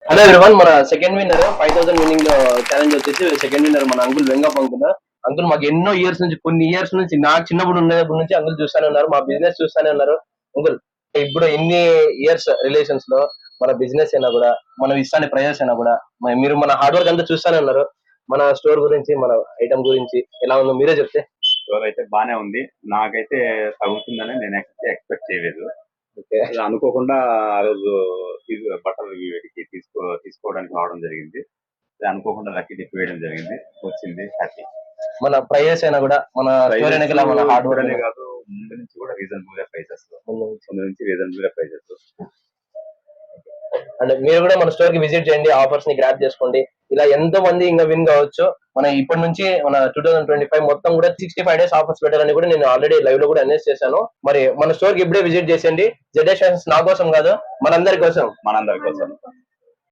Hello everyone, మన second winner 5000 winnowing challenge వచ్చేసి second winner మన అంకుల్ వెంగప్ప అంకుల్. అంకుల్ మాకు ఎన్నో ఇయర్స్ నుంచి, కొన్ని ఇయర్స్ నుంచి, నాకు చిన్నప్పుడు ఉండేటప్పటి నుంచి అంకుల్ చూస్తానే ఉన్నారు, మా బిజినెస్ చూస్తానే ఉన్నారు. అంకుల్ ఇప్పుడు ఎన్ని ఇయర్స్ రిలేషన్స్ లో మన బిజినెస్ అయినా కూడా, మనం ఇస్తానే ప్రైజెస్ అయినా కూడా మీరు మన హార్డ్ వర్క్ అంతా చూస్తానే ఉన్నారు. మన స్టోర్ గురించి, మన ఐటమ్ గురించి ఎలా ఉందో మీరే చెప్తే. స్టోర్ అయితే బానే ఉంది. నాకైతే తగ్గుతుందని నేను ఎక్స్పెక్ట్ చేయలేదు. ఓకే. అనుకోకుండా ఆ రోజు బట్టలు వీడికి తీసుకోవడానికి రావడం జరిగింది. అనుకోకుండా లక్కీ డిప్ వేయడం జరిగింది, వచ్చింది, హ్యాపీ. మన ప్రైజెస్ అయినా కూడా, మన స్టోర్ వెనకాల మన హార్డ్ వర్క్ అనే కాదు, ముందు నుంచి కూడా రీజనబుల్ గా ప్రైజెస్, ముందు నుంచి రీజనబుల్ గా ప్రైజెస్. అండ్ మీరు కూడా మన స్టోర్ కి విజిట్ చేయండి, ఆఫర్స్ ని గ్రాప్ చేసుకోండి. ఇలా ఎంతో మంది ఇంకా విన్ కావచ్చు. మన ఇప్పటి నుంచి మన 2025 మొత్తం కూడా 65 డేస్ ఆఫర్స్ పెట్టాలని కూడా నేను ఆల్రెడీ లైవ్ లో కూడా అనౌన్స్ చేశాను. మరి మన స్టోర్ కి ఇప్పుడే విజిట్ చేసేయండి. జెడ్ ఫ్యాషన్స్ నా కోసం కాదు, మనందరి కోసం.